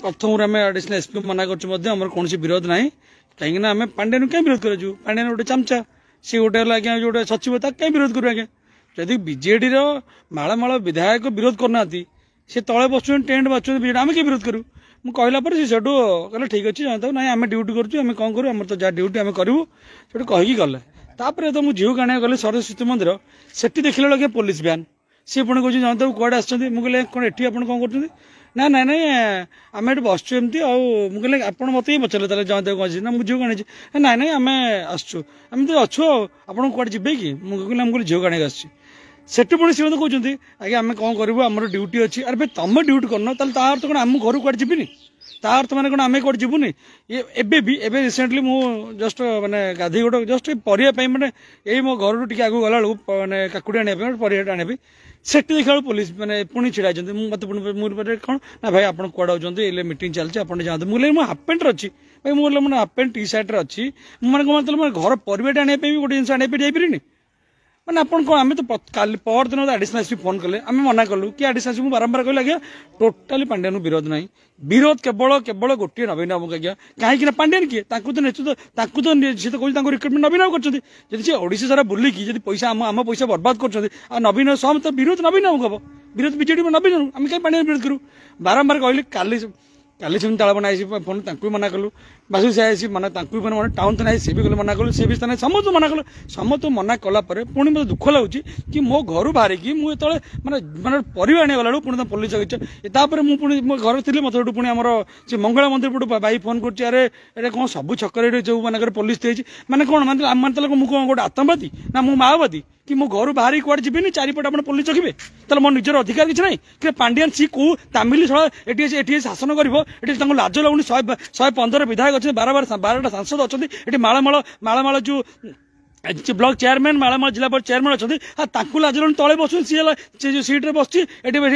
प्रथम आम additional SP को मना कर कौन विरोध ना कहीं आम पांड्यान क्या विरोध कर पांड्यान गोटे चमचा सी गोटे आज्ञा जो सचिव कहीं विरोध करूँ आज्ञा जदि बीजेडी मालमाल विधायक विरोध करना सी तले बस टेंट बचुं बीजेडी आम क्या विरोध करूँ मुझे कहला सेठू कहले ठीक अच्छे जानता ना आम ड्यूटी करें कौन करूँ आम तो जहाँ ड्यूटी आम करूँ से कहीकि गले तापर तो मुझे झील आने गले सरस्वती शिशु मंदिर से देखला लगे पुलिस भ्यान सी पुणी कह जानता कौड़े आसते मुझे कौन एटी आप कौन ना ना ना आम ये बसचु एमती आगे आप मत ही पचारे जानते कौन अच्छे ना मुझे झील आनी ना ना आम आसचु आम तो अच्छु आप कौड़े जी कि मुझे झील आने आसी सेठू पुणी सी मत कहते आगे आम कौन करूँ आम ड्यूटी अच्छी अरे भाई तुम ड्यूटी करना तार तो कौन आम घर कौड़े जीविनी तार तो मैंने कौन आम कौड़े जीवनी एवं रिसेंटली मुझे जस्ट मानने गाधे गोटे जस्ट पढ़ाई मैंने यही मो घर टी आगे गला मैंने काकुड़ी आने परिया आने से देखा पुलिस मैंने पुणी छिड़ा मत मुझे कौन ना भाई आप कौड़े आते मीटिंग चलती आप जाते मुझे मुझे हाफ पैंट अच्छी भाई मुझे मैंने हाफ पैंट टी सार्ट अच्छी मैंने कौन मतलब घर परिवार आने गोटे जिन आने जापरि मैंने आप आम तो पर दिन एडिशनल एसपी फोन कले आम मना कलु कि एडिशनल एसपी बारंबार कहले आज्ञा टोटाली पांड्यान विरोध ना विरोध केवल केवल गोटे नवीन बाबू आज्ञा कहीं पांड्यान किए तो नेतृत्व तो सी तो कहते रिक्रुटमेंट नवीन बाबू कर ओडिशा सारा बुलिकी जब पैसा आम पैसा बर्बाद कर नवीन सह तो विरोध नवीन बाबू हम विरोध बीजेडी नवीन आम कहीं पांड्यान विरोध करूँ बारंबार कहली काली काली से ताला बना फोन ताकू मना कलु बासु से आई मैंने मैंने टाउन थाना सी भी गले मना कलु सी भी थाना समस्त मना कलु समस्त मना कलापर पुणी मतलब दुख लगुच कि मो घर बाहर की मुझे माने माने परिवार आने गला पुणी पुलिस जगह मुझे मो घर थी मत पुणी आम से मंगला मंदिर पटू भाई फोन कर कौन सब छक जो मानक पुलिस थी मैंने कौन मानते मुझे गोटे आतंकवादी ना मु माओवादी कि मो घर बाहर कौड़े जीविनी चारिपट आप पुलिस जगह तेल मो निजर अधिकार किसी ना कि पांड्यान सी को तामिल ये शासन कर लाज लगुनि 115 विधायक अच्छे 12टा सांसद अच्छा मालमाल मालमाल जो ब्लॉक चेयरमैन मालमाल जिला चेयरमैन अच्छा लाज लगुनि तले बस सी जो सीट्रे बस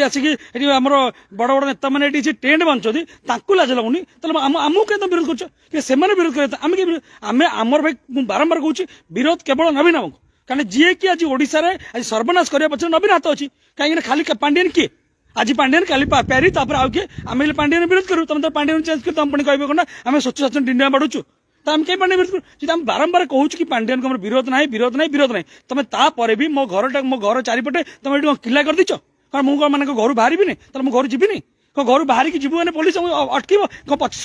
आसिक आम बड़ बड़ नेता मैंने टेंट बांधुंट लाज लगुनि आमको क्या विरोध कर विरोध करें आमर भाई बारंबार कहूँ विरोध केवल नवीन आमको कारण जी कि आज ओडिशा रे आज सर्वनाश करने पक्ष नवीन हाथ अच्छी कहीं खाली पांड्यान किए आज पांड्यान काली प्यारी आउ किए आम पांड्यान विरोध करूँ तुम तो पांड्यान चेंज कर तुम कह ना आम स्वच्छ शासन डिंडिया बाढ़ुचु तो आम कहीं पांड्यान विरोध करूँ आम बारंबार कहूँ कि पांड्यान को विरोध ना विरोध ना विरोध ना तुम तापर भी मो घर चारिपटे तुम ये किला कर दीच कारण मुझे मान घर बाहर ना मो घर जीविनी घर बाहर की जीवन पुलिस अटक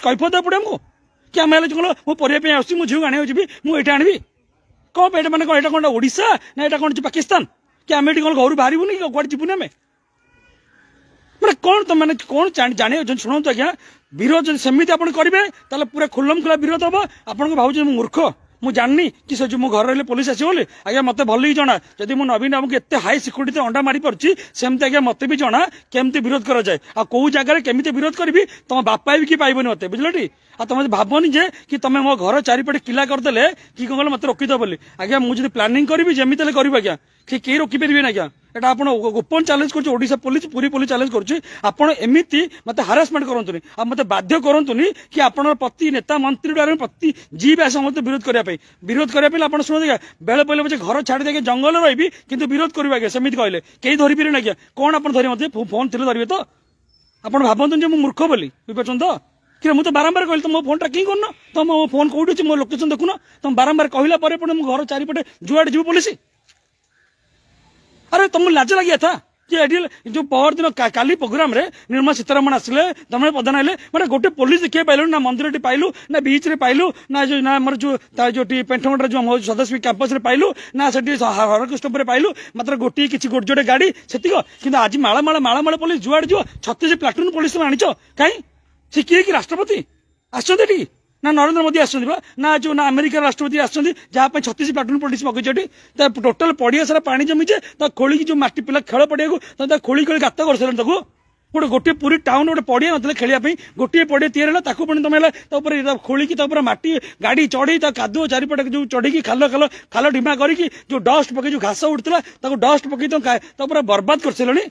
कैफ देवा पड़े आमको कि आम मो परिवार आसूँ मुझे झील आने जी मुझे आनबी कौन पे मैंने कौन कौन ओडिशा ना यहाँ कौन पाकिस्तान कि आम कौन घर बाहर कौन जीवन आम मैंने कौन तो मैंने कौन जाने शुणु आज्ञा विरोध सेमती आप करेंगे पूरा खुलम खुला विरोध हम आपको भाव मूर्ख मुझे जाननी कि से जो मो घर रही पुलिस आसो बोले आज्ञा मत भल ही जना जब मुझे नवीन बाबू एत हाई सिक्यूरीटी अंडा मारी पार्टी सेमती आज्ञा मत भी जना केमती विरोध करा जाए आ कौ जगह केमी विरोध करी तुम बापा भी कि पाइबनी मत बुझल आ तुम भावनी जे कि तुम मो घर चारिपटे किला करदे कि कौन मत रोकिद बोली आज्ञा मुझे प्लानिंग करी जमी करी आज्ञा कि रोकी पारे आज्ञा एटा आप ओपन चैलेंज कर पुलिस पूरी पुलिस चैलेंज करमती मत हारासमेंट करतुनि आ मत बाध्य करतुनि कि आप प्रति नेता मंत्री प्रति जी भी आस मत विरोध करने आप शुणुगा बेले पहले मुझे घर छाड़ी देखे जंगल रही कि विरोध करेंगे आज्ञा सेमती कहले कई धरी पारे आज्ञा कौन आप धरी मत फोन थे धरवे तो आप भावतु मुझे मूर्ख बोली बुझे तो कि मुझे बारंबार कहली तुम फोन ट्रैकिंग करना तुम मो फोन कौटी अच्छे मो लोकेशन देखुन तुम बारंबार कहला घर चारिपटे जुआड़े जीव पुलिस अरे तुम लाज लगे था कि जो पर दिन काली प्रोग्राम रे निर्मला सीतारमण आसिले धर्मेंद्र प्रधान आए मैंने गोटे पुलिस देखिए पाइलु ना मंदिर पाइलु ना बीच रे पाइलु ना जो ना आम जो पेंठमंडर जो सदस्य कैंपस रे पाइलु ना से हरकृष्णपुर पाइलु मात्र गोटे किसी गोटे गाड़ी से कि आज मालमाल पुलिस जुआड़े जो 36 प्लाटून पुलिस आनीच कहीं सी किए कि राष्ट्रपति आसती ना नरेंद्र मोदी आसना ना जो ना अमेरिकार राष्ट्रपति आसती जहाँ 36 प्लाटून पुलिस पकड़ी टोटाल पड़िया सारा पानी जमीचे खोली जो मटी पिला खेल पड़िया खोली खोली गात कर सारे गोटे गोटे पूरी टाउन गोटे पड़िया ना खेलिया गोटे पड़िया तैयार है पुणी तुम खोलिकी मटी गाड़ी चढ़ी कादुओ चारिपटे जो चढ़ी खाल खाल खाल ढिमा करके जो डस्ट पकई जो घास उठता डस्ट पकई तो पूरा बर्बाद कर सारे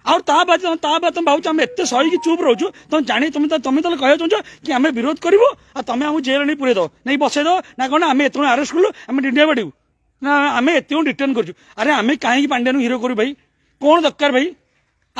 और तुम भाव आम एत सही चुप रोचु तुम जानी तुम तो कह चाहछ कि आम विरोध करूँ और तुम आम जेल नहीं पुरे दो नहीं बसई दो ना कौन आम एत आरेस्ट कलु आम डिंडिया बाड़ू ना आम एत डिटेन कर अरे आम कहीं पांड्यान हिरो करूँ भाई कौन दरकार भाई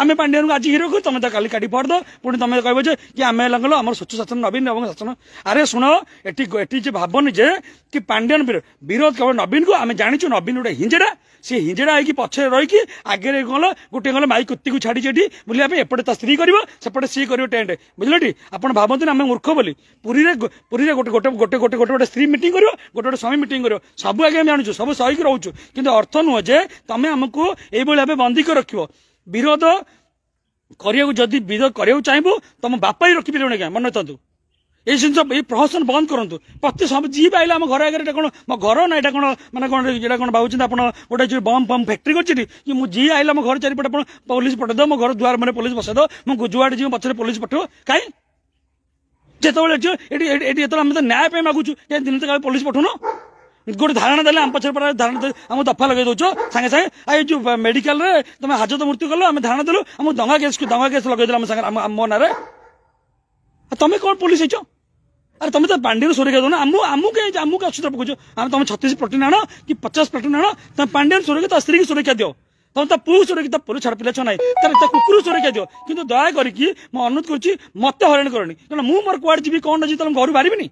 आम पांड्यान को आज हिरो को तुम तो काली काटी पड़ दो पुणी तुम कह कि आम लगल आम स्वच्छ शासन नवीन एवं शासन अरे शुण एटी भावनी जे कि पांड्यान विरोध केवल नवीन को आम जाचु नवीन गोटे हिंजेड़ा सी हिंजेड़ा होगी पछे रहीकि आगे गल गोटे गल माई कुत्ती को छाड़ी बुलाया एपटे ता स्त्री कर सेपटे सी कर टेंट बुझे आप भावती आम मूर्ख बोली पुरी गोटे गोटे गोटे गोटे गोटे स्त्री मीटिंग कर गोटे गोटे स्वामी मीटिंग कर सब आगे जानूँ सब सहीकि रोचु कि अर्थ नुह जे तुम आमको ये भाव बंदी कर रख विरोध जदि विरोध करा चाहबू तुम बापा ही रखिपारे क्या मन था ये जिन ये प्रहसन बंद करूँ प्रति सब जी आइला आम घर आगे कौन मो घर ना यहाँ कौन मैंने कौन ये कौन भावुँ आप गोटे जो बम बम फैक्ट्री कर जी आइला मो घर चारिपटे आप पुलिस पठेद मो घर दुआर मैंने पुलिस बसैद मुझे जुआड़े जी पचर पुलिस पठेब कहीं जिते आम तो न्याय मागुचु दिन तक पुलिस पठौन गोटे धारणा देले आम पचर पर धारणा आम दफा लगे दौच सागे सागे आई जो मेडिकल रे तुम हाजत मृत्यु कल आम धारणा देलु आम दंगा केस लगे मो ना तुम कौन पुलिस हो अरे तुम तो पांड्यान सुरक्षा दो आमू के अक्षुत पकड़ आम तुम 36 प्लटून आण कि 50 प्लटून आण तुम पांड्यान सुरक्षा स्त्री की सुरक्षा दियो तुम ता पु सुरक्षा पुरी छाड़ पिला छना कुकुर सुरक्षा दियो कि दया करके मैं अनुरोध करुच्ची मत हरण करनी क्या मुझे मोर कुआड़ जी कौन अच्छी तुम घर बाहरी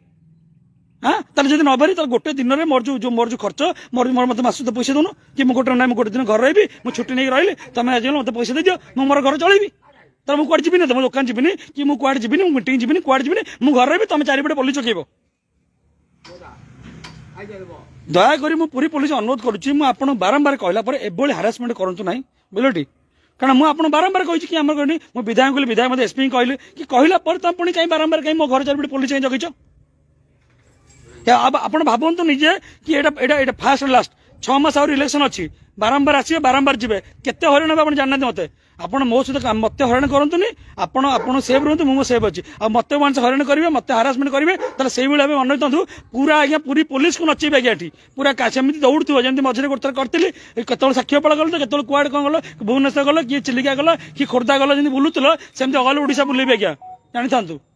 हाँ ताले जब न बाहरी गोटे दिन में मोर जो खर्च मोर मत मास पैसा दौन कि गोटे ना गोटे दिन घर रही मुझे छुट्टी नहीं रही तुम आज मत पैसा दे दियो मुझे मोर घर चलैबी तर मुझे कुआड़ जी तुम दुकान जी कि मुझे कुआड़ जी मीटिंग जी कुआड़ जी मुझे घर रही तुम चारिपटे पुलिस चकेब दयाकोरी मु पूरी पुलिस अनुरोध करुच्ची मुझे बारंबार कहला एभली हारासमेंट करूँ ना बुझल कारण मुझे बारंबार कही कि आम कहनी मुझे विधायक कहली विधायक एसपी कहली कि कहला तुम पुणी कहीं बारंबार कहीं मो घर चारिपटे पुलिस कहीं जगीच आप भावतु निजे कि एटा फास्ट लास्ट 6 मास आउर इलेक्शन अच्छी बारंबार आसवे बारंबार जी केते हरण आप जानना मत आप मो सहित मत हरण करतुनि आप सेव रुहतु मुझे सेव अच्छी आ मत वन हरण करेंगे मत हारासमेंट करेंगे ताले से भाव अनैतु पूरा आज्ञा पूरी पुलिस को नचेबे आज्ञा एठी पूरा सेमती दौड़ू जमी मझे गोटे करी केत साक्षीपाड़ गल तो केत कुआड़ कौन गल भुवनेश्वर गल किए चिलिका गल कि खोर्धा गल जमी बुलूल सेमती अल ओडिशा बुलेबे आज्ञा जानी था।